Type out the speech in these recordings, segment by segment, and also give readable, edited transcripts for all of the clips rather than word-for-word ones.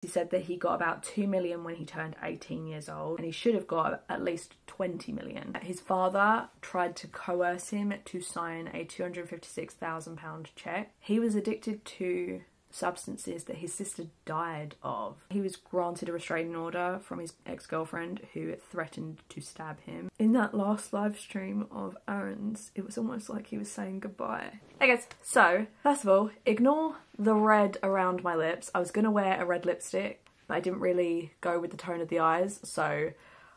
He said that he got about 2 million when he turned 18 years old, and he should have got at least 20 million. His father tried to coerce him to sign a £256,000 cheque. He was addicted to substances that his sister died of. He was granted a restraining order from his ex-girlfriend who threatened to stab him. In that last live stream of Aaron's, it was almost like he was saying goodbye. Okay guys, so first of all, ignore the red around my lips. I was gonna wear a red lipstick, but I didn't really go with the tone of the eyes, so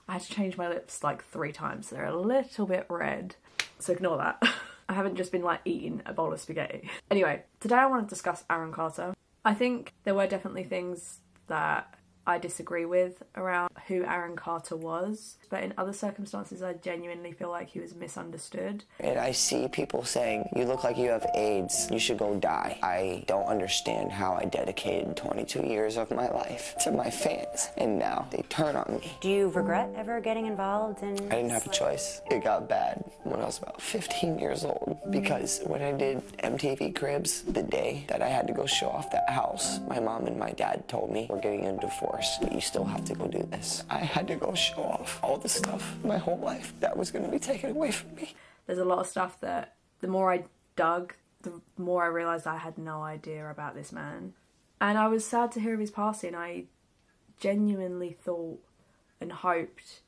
I had to change my lips like 3 times. They're a little bit red, so ignore that. I haven't just been like eating a bowl of spaghetti. Anyway, today I want to discuss Aaron Carter. I think there were definitely things that I disagree with around who Aaron Carter was, but in other circumstances I genuinely feel like he was misunderstood. And I see people saying, you look like you have AIDS, you should go die. I don't understand how I dedicated 22 years of my life to my fans, and now they turn on me. Do you regret ever getting involved in... I didn't have a choice. It got bad when I was about 15 years old, because when I did MTV Cribs, the day that I had to go show off that house, my mom and my dad told me, we're getting a divorce, but you still have to go do this. I had to go show off all the stuff my whole life that was going to be taken away from me. There's a lot of stuff that the more I dug, the more I realised I had no idea about this man. And I was sad to hear of his passing. I genuinely thought and hoped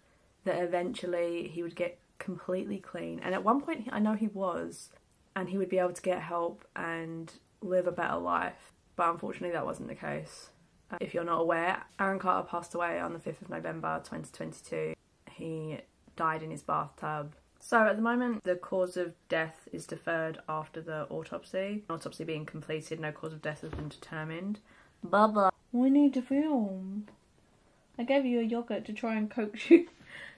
that eventually he would get completely clean. And at one point I know he was, and he would be able to get help and live a better life. But unfortunately that wasn't the case. If you're not aware, Aaron Carter passed away on the 5th of November 2022. He died in his bathtub. So at the moment, the cause of death is deferred after the autopsy. Autopsy being completed, no cause of death has been determined. Bubba, we need to film. I gave you a yogurt to try and coax you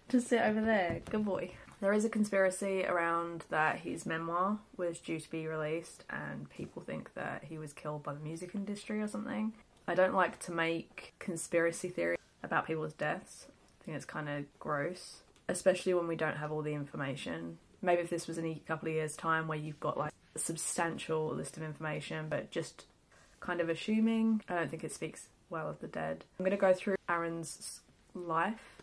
to sit over there. Good boy. There is a conspiracy around that his memoir was due to be released, and people think that he was killed by the music industry or something. I don't like to make conspiracy theories about people's deaths. I think it's kind of gross, especially when we don't have all the information. Maybe if this was in a couple of years' time where you've got like a substantial list of information, but just kind of assuming, I don't think it speaks well of the dead. I'm going to go through Aaron's life,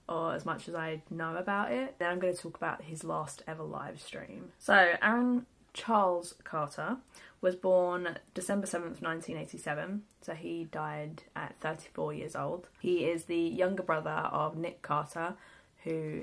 or as much as I know about it. Then I'm going to talk about his last ever live stream. So Aaron Charles Carter was born December 7th, 1987, so he died at 34 years old. He is the younger brother of Nick Carter, who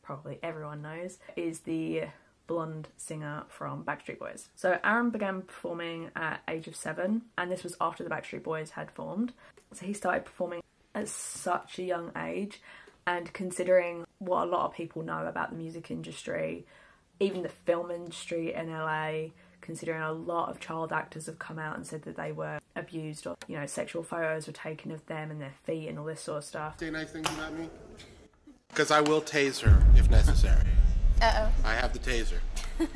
probably everyone knows is the blonde singer from Backstreet Boys. So Aaron began performing at age of 7, and this was after the Backstreet Boys had formed. So he started performing at such a young age, and considering what a lot of people know about the music industry, even the film industry in LA, considering a lot of child actors have come out and said that they were abused, or, you know, sexual photos were taken of them and their feet and all this sort of stuff. Say nice things about me? Because I will tase her if necessary. Uh-oh. I have the taser.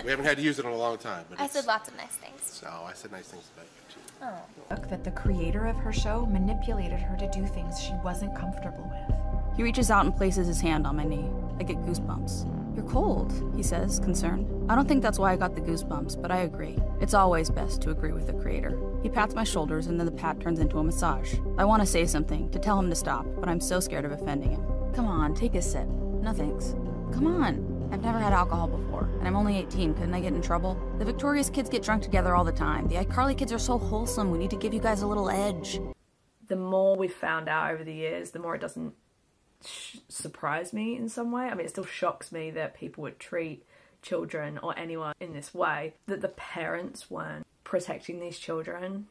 We haven't had to use it in a long time. But I said lots of nice things. No, I said nice things about you too. Oh. That the creator of her show manipulated her to do things she wasn't comfortable with. He reaches out and places his hand on my knee. I get goosebumps. You're cold, he says, concerned. I don't think that's why I got the goosebumps, but I agree. It's always best to agree with the creator. He pats my shoulders, and then the pat turns into a massage. I want to say something, to tell him to stop, but I'm so scared of offending him. Come on, take a sip. No thanks. Come on. I've never had alcohol before, and I'm only 18. Couldn't I get in trouble? The Victorious kids get drunk together all the time. The iCarly kids are so wholesome. We need to give you guys a little edge. The more we've found out over the years, the more it doesn't surprise me in some way. I mean, it still shocks me that people would treat children or anyone in this way, that the parents weren't protecting these children.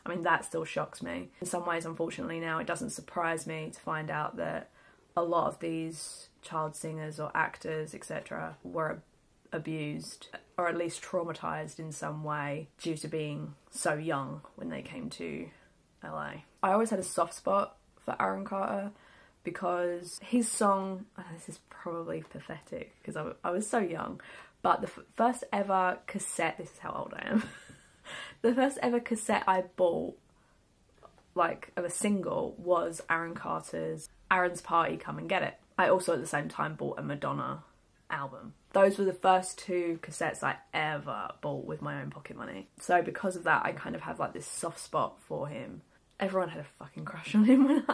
I mean, that still shocks me. In some ways, unfortunately, now it doesn't surprise me to find out that a lot of these child singers or actors, etc., were abused or at least traumatized in some way due to being so young when they came to LA. I always had a soft spot for Aaron Carter because his song, this is probably pathetic because I was so young, but the first ever cassette, this is how old I am, the first ever cassette I bought, like, of a single was Aaron Carter's Aaron's Party, Come and Get It. I also at the same time bought a Madonna album. Those were the first 2 cassettes I ever bought with my own pocket money. So because of that, I kind of have like this soft spot for him. everyone had a fucking crush on him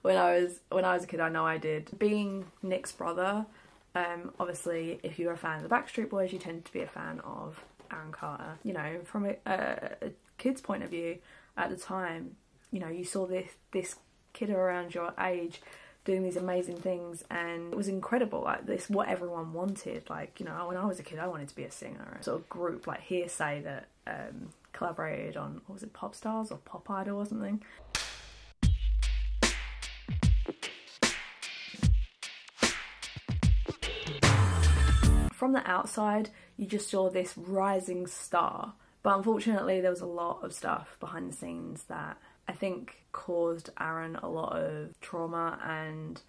when I was a kid. I know I did. Being Nick's brother, obviously, if you're a fan of the Backstreet Boys, you tend to be a fan of Aaron Carter. You know, from a kid's point of view, at the time, you know, you saw this kid around your age doing these amazing things, and it was incredible. Like, this, what everyone wanted. Like, you know, when I was a kid, I wanted to be a singer. A sort of group like Hearsay that collaborated on, what was it, Pop Stars or Pop Idol or something. From the outside, you just saw this rising star, but unfortunately there was a lot of stuff behind the scenes that I think caused Aaron a lot of trauma, and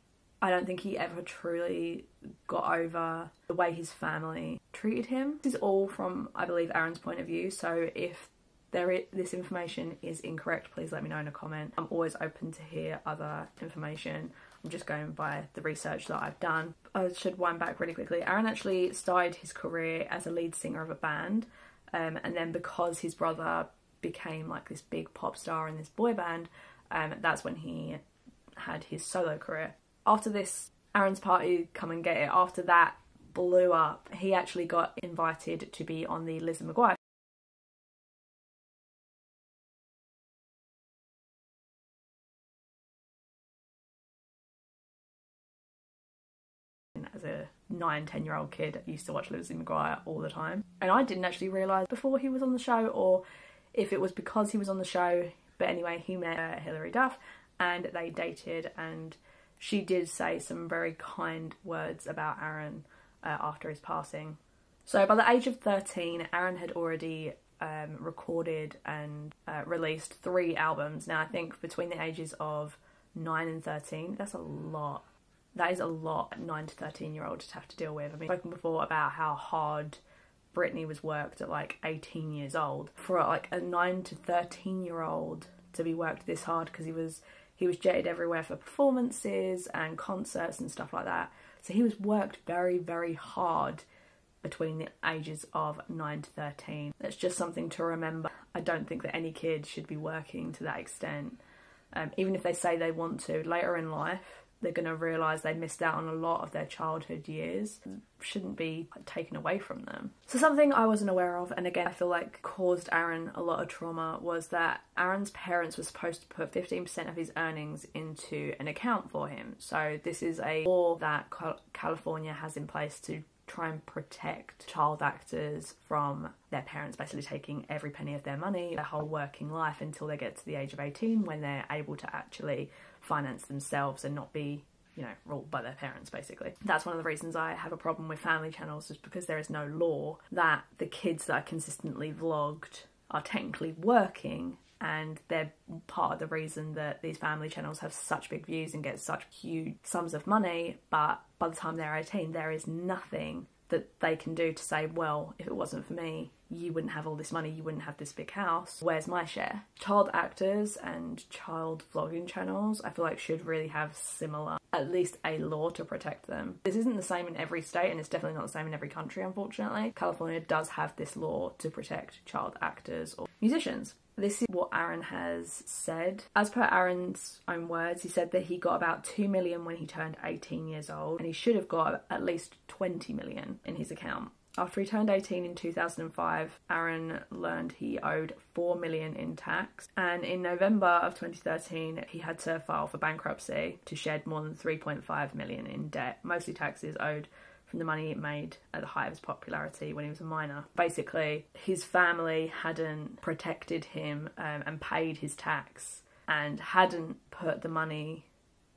I don't think he ever truly got over the way his family treated him. This is all from, I believe, Aaron's point of view, so if this information is incorrect, please let me know in a comment. I'm always open to hear other information. I'm just going by the research that I've done. I should wind back really quickly. Aaron actually started his career as a lead singer of a band, and then because his brother became like this big pop star in this boy band, that's when he had his solo career. After this, Aaron's Party, Come and Get It, after that blew up, he actually got invited to be on the Lizzie McGuire as a 9-10-year-old kid. I used to watch Lizzie McGuire all the time, and I didn't actually realise before he was on the show, or if it was because he was on the show, but anyway, he met Hilary Duff and they dated, and she did say some very kind words about Aaron after his passing. So by the age of 13, Aaron had already recorded and released 3 albums. Now I think between the ages of 9 and 13, that's a lot. That is a lot, 9 to 13-year-olds to have to deal with. I mean, I've spoken before about how hard Britney was worked at like 18 years old. For like a 9 to 13-year-old to be worked this hard, because he was jetted everywhere for performances and concerts and stuff like that. So he was worked very, very hard between the ages of 9 to 13. That's just something to remember. I don't think that any kid should be working to that extent. Even if they say they want to, later in life, they're going to realise they missed out on a lot of their childhood years. It shouldn't be taken away from them. So something I wasn't aware of, and again I feel like caused Aaron a lot of trauma, was that Aaron's parents were supposed to put 15% of his earnings into an account for him. So this is a law that California has in place to try and protect child actors from their parents basically taking every penny of their money, their whole working life, until they get to the age of 18, when they're able to actually finance themselves and not be, you know, ruled by their parents, basically. That's one of the reasons I have a problem with family channels, is because there is no law that the kids that are consistently vlogged are technically working, and they're part of the reason that these family channels have such big views and get such huge sums of money. But by the time they're 18, there is nothing that they can do to say, well, if it wasn't for me, you wouldn't have all this money, you wouldn't have this big house, where's my share? Child actors and child vlogging channels, I feel like, should really have similar, at least a law to protect them. This isn't the same in every state, and it's definitely not the same in every country, unfortunately. California does have this law to protect child actors or musicians. This is what Aaron has said. As per Aaron's own words, he said that he got about 2 million when he turned 18 years old, and he should have got at least 20 million in his account. After he turned 18 in 2005, Aaron learned he owed 4 million in tax, and in November of 2013 he had to file for bankruptcy to shed more than 3.5 million in debt, mostly taxes owed from the money it made at the height of his popularity when he was a minor. Basically, his family hadn't protected him and paid his tax, and hadn't put the money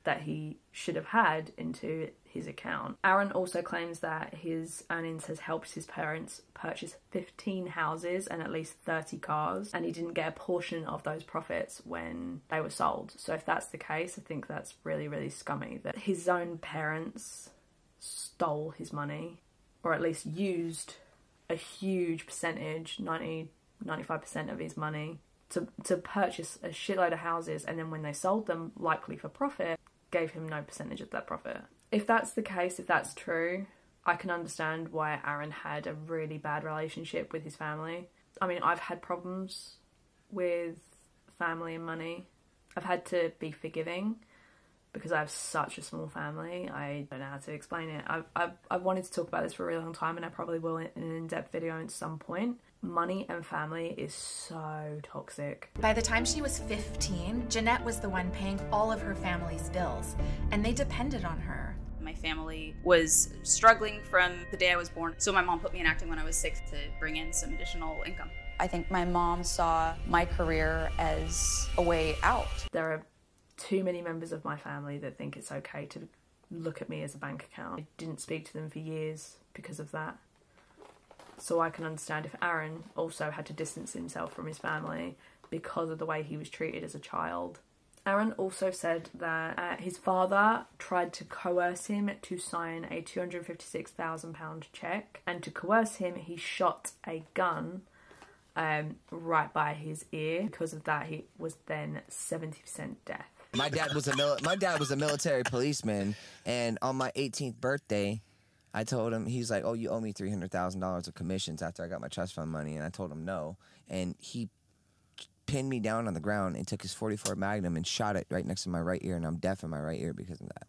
that he should have had into his account. Aaron also claims that his earnings has helped his parents purchase 15 houses and at least 30 cars, and he didn't get a portion of those profits when they were sold. So if that's the case, I think that's really, really scummy that his own parents stole his money, or at least used a huge percentage, 95% of his money, to purchase a shitload of houses, and then when they sold them, likely for profit, gave him no percentage of that profit. If that's the case, if that's true, I can understand why Aaron had a really bad relationship with his family. I mean, I've had problems with family and money. I've had to be forgiving because I have such a small family. I don't know how to explain it. I've wanted to talk about this for a really long time, and I probably will in an in-depth video at some point. Money and family is so toxic. By the time she was 15, Jenette was the one paying all of her family's bills, and they depended on her. My family was struggling from the day I was born, so my mom put me in acting when I was 6 to bring in some additional income. I think my mom saw my career as a way out. There are too many members of my family that think it's okay to look at me as a bank account. I didn't speak to them for years because of that. So I can understand if Aaron also had to distance himself from his family because of the way he was treated as a child. Aaron also said that his father tried to coerce him to sign a £256,000 cheque, and to coerce him he shot a gun right by his ear. Because of that, he was then 70% deaf. My dad was a military policeman, and on my 18th birthday, I told him, he's like, oh, you owe me $300,000 of commissions after I got my trust fund money, and I told him no, and he pinned me down on the ground and took his .44 Magnum and shot it right next to my right ear, and I'm deaf in my right ear because of that.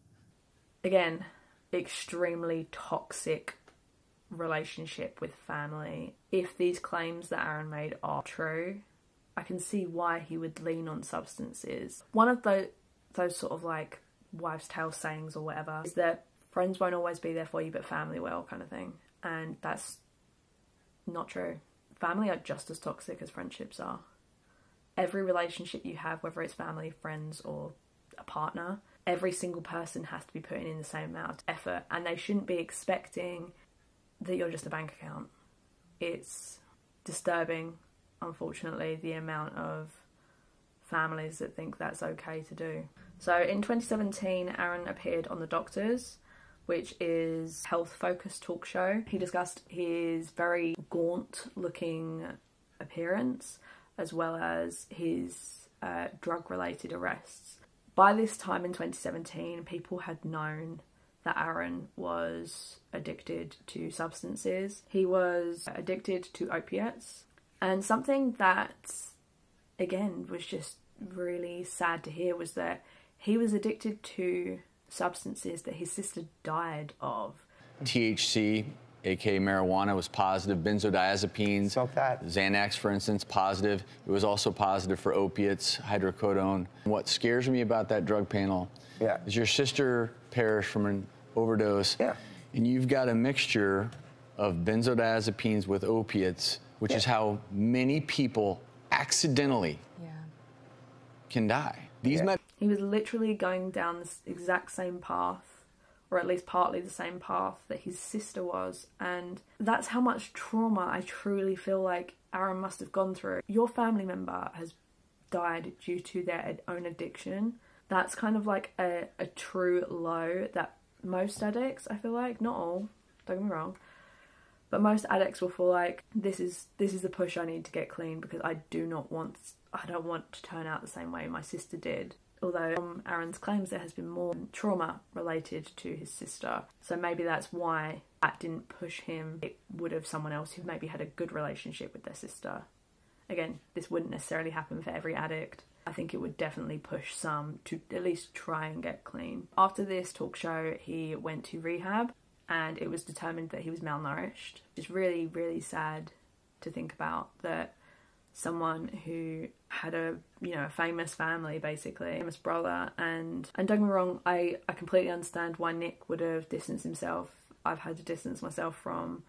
Again, extremely toxic relationship with family. If these claims that Aaron made are true, I can see why he would lean on substances. One of those sort of like wives' tale sayings or whatever is that friends won't always be there for you, but family will, kind of thing. And that's not true. Family are just as toxic as friendships are. Every relationship you have, whether it's family, friends, or a partner, every single person has to be putting in the same amount of effort, and they shouldn't be expecting that you're just a bank account. It's disturbing, unfortunately, the amount of families that think that's okay to do. So in 2017, Aaron appeared on The Doctors, which is a health-focused talk show. He discussed his very gaunt-looking appearance, as well as his drug-related arrests. By this time in 2017, people had known that Aaron was addicted to substances. He was addicted to opiates. And something that, again, was just really sad to hear was that he was addicted to substances that his sister died of. THC, aka marijuana, was positive. Benzodiazepines, Smoke that. Xanax, for instance, positive. It was also positive for opiates, hydrocodone. What scares me about that drug panel is your sister perished from an overdose, and you've got a mixture of benzodiazepines with opiates, which is how many people accidentally can die. He was literally going down this exact same path, or at least partly the same path that his sister was, and that's how much trauma I truly feel like Aaron must have gone through. Your family member has died due to their own addiction. That's kind of like a true low that most addicts, I feel like, not all, don't get me wrong, but most addicts will feel like this is the push I need to get clean because I don't want to turn out the same way my sister did. Although from Aaron's claims there has been more trauma related to his sister, so maybe that's why that didn't push him. It would have someone else who maybe had a good relationship with their sister. Again, this wouldn't necessarily happen for every addict. I think it would definitely push some to at least try and get clean. After this talk show, he went to rehab, and it was determined that he was malnourished. It's really, really sad to think about that someone who had a famous family, basically, famous brother, and don't get me wrong, I completely understand why Nick would have distanced himself. I've had to distance myself from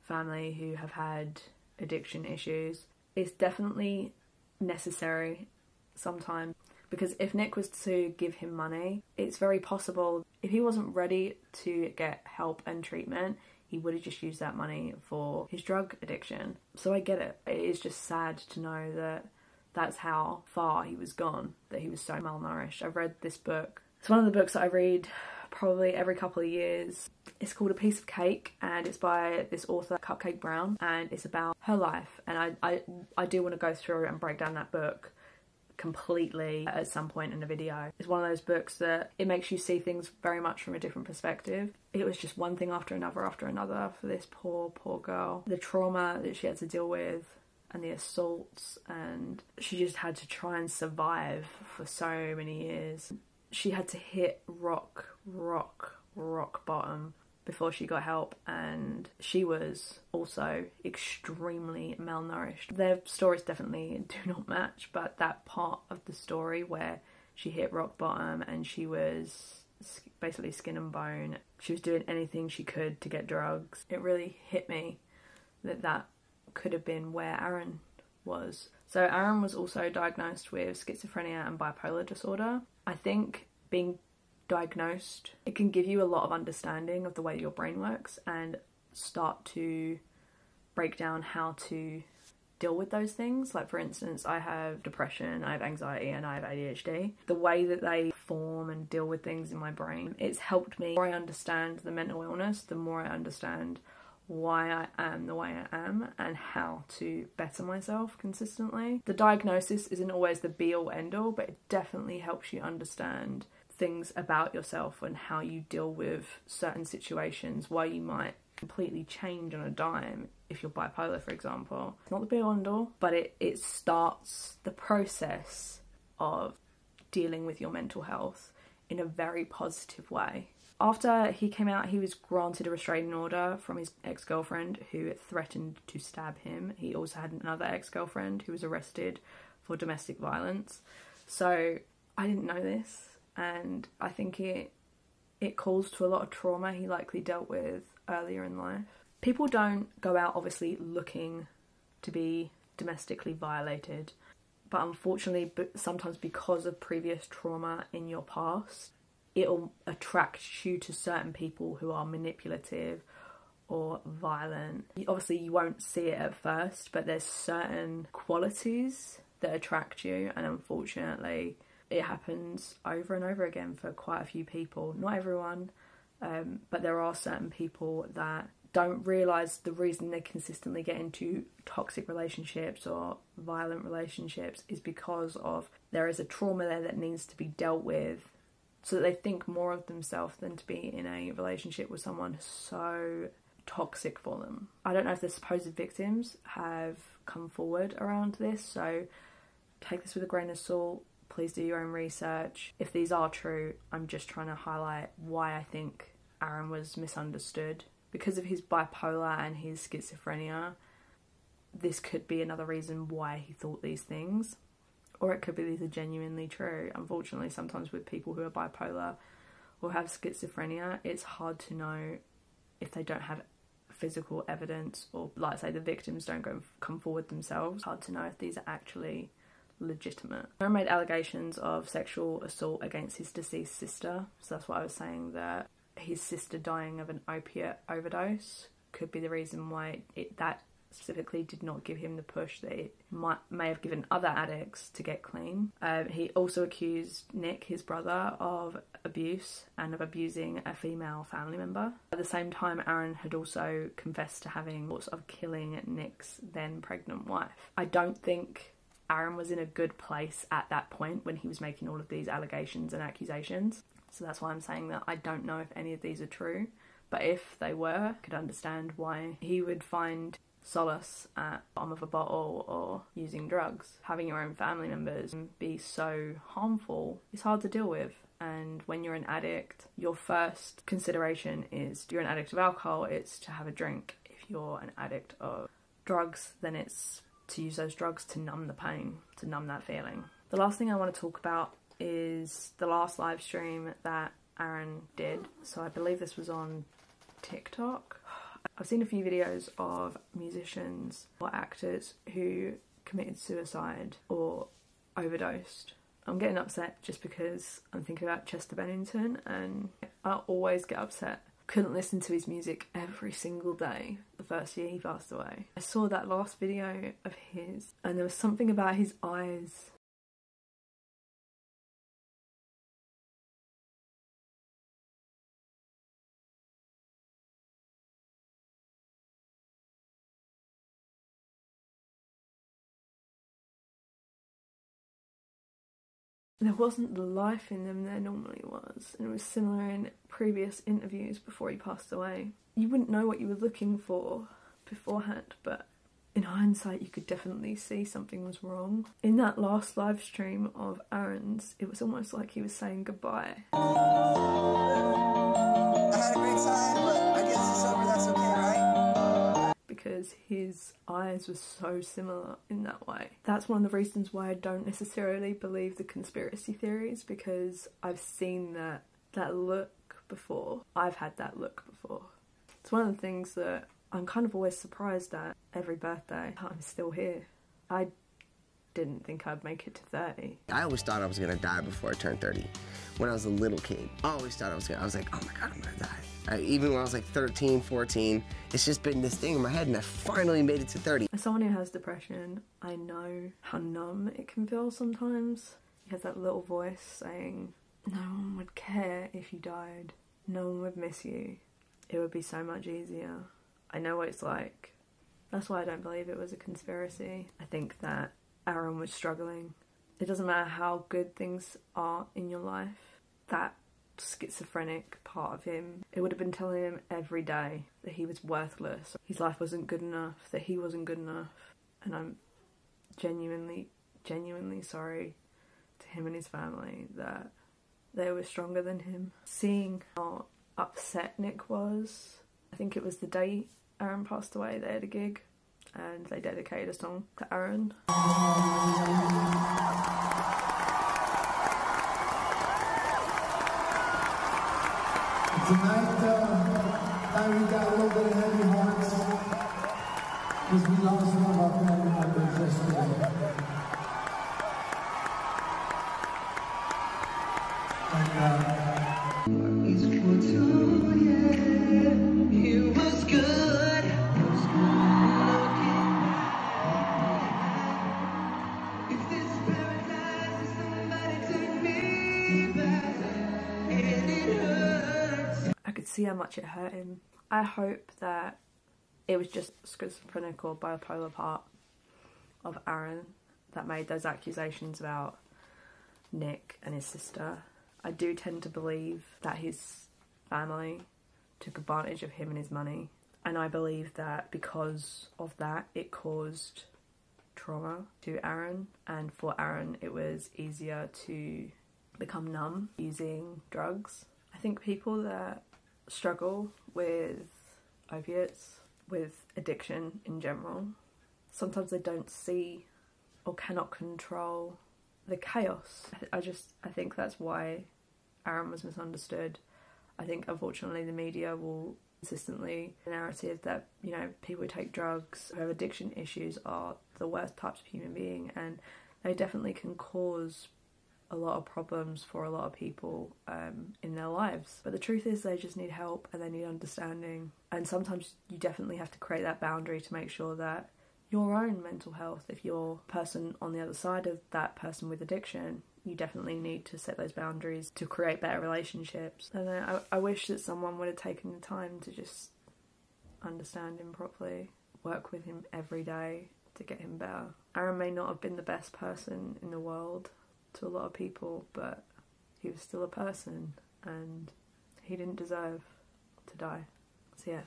family who have had addiction issues. It's definitely necessary sometimes, because if Nick was to give him money, it's very possible if he wasn't ready to get help and treatment, he would have just used that money for his drug addiction. So I get it. It is just sad to know that that's how far he was gone, that he was so malnourished. I've read this book. It's one of the books that I read probably every couple of years. It's called A Piece of Cake, and it's by this author, Cupcake Brown, and it's about her life. And I do want to go through and break down that book completely at some point in a video. It's one of those books that it makes you see things very much from a different perspective. It was just one thing after another for this poor girl. The trauma that she had to deal with and the assaults, and she just had to try and survive for so many years. She had to hit rock bottom before she got help, and she was also extremely malnourished. Their stories definitely do not match, but that part of the story where she hit rock bottom and she was basically skin and bone, she was doing anything she could to get drugs, it really hit me that that could have been where Aaron was. So Aaron was also diagnosed with schizophrenia and bipolar disorder. I think being diagnosed, it can give you a lot of understanding of the way your brain works and start to break down how to deal with those things. Like, for instance, I have depression, I have anxiety, and I have ADHD. The way that they form and deal with things in my brain, it's helped me. The more I understand the mental illness, the more I understand why I am the way I am and how to better myself consistently. The diagnosis isn't always the be-all end-all, but it definitely helps you understand things about yourself and how you deal with certain situations, why you might completely change on a dime if you're bipolar, for example. It's not the be-all end-all, but it starts the process of dealing with your mental health in a very positive way. After he came out, he was granted a restraining order from his ex-girlfriend who threatened to stab him. He also had another ex-girlfriend who was arrested for domestic violence. So I didn't know this, and I think it calls to a lot of trauma he likely dealt with earlier in life. People don't go out obviously looking to be domestically violated, but unfortunately sometimes because of previous trauma in your past, it'll attract you to certain people who are manipulative or violent. Obviously you won't see it at first, but there's certain qualities that attract you, and unfortunately it happens over and over again for quite a few people. Not everyone, but there are certain people that don't realise the reason they consistently get into toxic relationships or violent relationships is because of there is a trauma there that needs to be dealt with, so that they think more of themselves than to be in a relationship with someone so toxic for them. I don't know if the supposed victims have come forward around this, so take this with a grain of salt. Please do your own research. If these are true, I'm just trying to highlight why I think Aaron was misunderstood. Because of his bipolar and his schizophrenia, this could be another reason why he thought these things. Or it could be these are genuinely true. Unfortunately, sometimes with people who are bipolar or have schizophrenia, it's hard to know if they don't have physical evidence, or like I say, the victims don't come forward themselves. It's hard to know if these are actually legitimate. Aaron made allegations of sexual assault against his deceased sister, so that's what I was saying, that his sister dying of an opiate overdose could be the reason why that specifically did not give him the push that it may have given other addicts to get clean. He also accused Nick, his brother, of abuse and of abusing a female family member. At the same time, Aaron had also confessed to having thoughts of killing Nick's then pregnant wife. I don't think Aaron was in a good place at that point when he was making all of these allegations and accusations. So that's why I'm saying that I don't know if any of these are true. But if they were, I could understand why he would find solace at the bottom of a bottle or using drugs. Having your own family members be so harmful is hard to deal with. And when you're an addict, your first consideration is, you're an addict of alcohol, it's to have a drink. If you're an addict of drugs, then it's to use those drugs to numb the pain, to numb that feeling. The last thing I want to talk about is the last live stream that Aaron did. So I believe this was on TikTok. I've seen a few videos of musicians or actors who committed suicide or overdosed. I'm getting upset just because I'm thinking about Chester Bennington, and I always get upset. Couldn't listen to his music every single day the first year he passed away. I saw that last video of his, and there was something about his eyes. There wasn't the life in them there normally was, and it was similar in previous interviews before he passed away. You wouldn't know what you were looking for beforehand, but In hindsight, you could definitely see something was wrong. In that last live stream of Aaron's, it was almost like he was saying goodbye. I had a great time, but I guess it's over, that's okay, right? Because his eyes were so similar in that way. That's one of the reasons why I don't necessarily believe the conspiracy theories, because I've seen that look before. I've had that look before. It's one of the things that I'm kind of always surprised at every birthday. I'm still here. I didn't think I'd make it to 30. I always thought I was gonna die before I turned 30. When I was a little kid, I always thought I was like, oh my God, I'm gonna die. Even when I was like 13, 14, it's just been this thing in my head, and I finally made it to 30. As someone who has depression, I know how numb it can feel sometimes. You have that little voice saying, no one would care if you died. No one would miss you. It would be so much easier. I know what it's like. That's why I don't believe it was a conspiracy. I think that Aaron was struggling. It doesn't matter how good things are in your life, that schizophrenic part of him, it would have been telling him every day that he was worthless, his life wasn't good enough, that he wasn't good enough. And I'm genuinely sorry to him and his family that they were stronger than him. Seeing how upset Nick was, I think it was the day Aaron passed away, they had a gig and they dedicated a song to Aaron. Tonight, we got a little bit of heavy hearts because we lost one of our family members yesterday. He's for two, yeah. He was good. If this paradise is somebody take me back, and it hurts. I could see how much it hurt him. I hope that it was just schizophrenic or bipolar part of Aaron that made those accusations about Nick and his sister. I do tend to believe that his family took advantage of him and his money, and I believe that because of that it caused trauma to Aaron, and for Aaron it was easier to become numb using drugs. I think people that struggle with opiates, with addiction in general, sometimes they don't see or cannot control the chaos. I think that's why Aaron was misunderstood. I think unfortunately the media will consistently the narrative that, you know, people who take drugs who have addiction issues are the worst types of human being, and they definitely can cause a lot of problems for a lot of people in their lives. But the truth is they just need help and they need understanding, and sometimes you definitely have to create that boundary to make sure that your own mental health, if you're a person on the other side of that person with addiction, you definitely need to set those boundaries to create better relationships. And I wish that someone would have taken the time to just understand him properly, work with him every day to get him better. Aaron may not have been the best person in the world to a lot of people, but he was still a person and he didn't deserve to die. So yeah.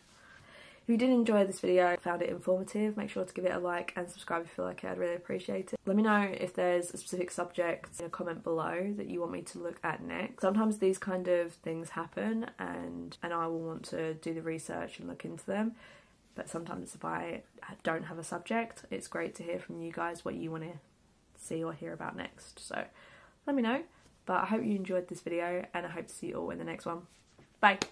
If you did enjoy this video, found it informative, make sure to give it a like and subscribe if you feel like it. I'd really appreciate it. Let me know if there's a specific subject in a comment below that you want me to look at next. Sometimes these kind of things happen and I will want to do the research and look into them. But sometimes if I don't have a subject, it's great to hear from you guys what you want to see or hear about next. So let me know. But I hope you enjoyed this video and I hope to see you all in the next one. Bye!